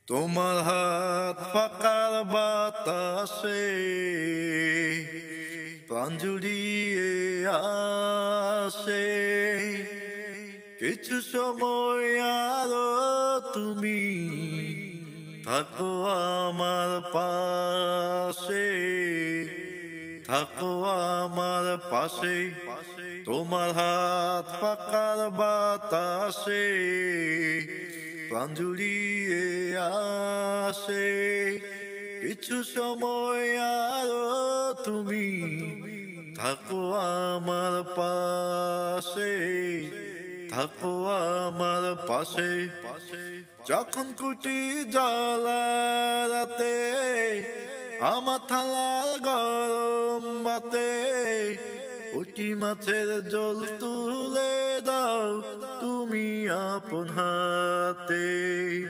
তোমার হাত ফাঁকার বাতাসে প্রাণ জুড়িয়ে আসে। কিছু সময় আরো তুমি থাকো আমার পাশে, থাকো আমার পাশে। তোমার হাত ফাঁকার বাতাসে প্রাণ জুড়িয়ে আসে। কিছু সময় আরো তুমি থাকো আমার পাশে, থাকো আমার পাশে। যখন কুটি জ্বালা রাতে আমার থালার গরম বাতে, পুঁটি মাছের জল তুলে দাও তুমি আপন হাতে।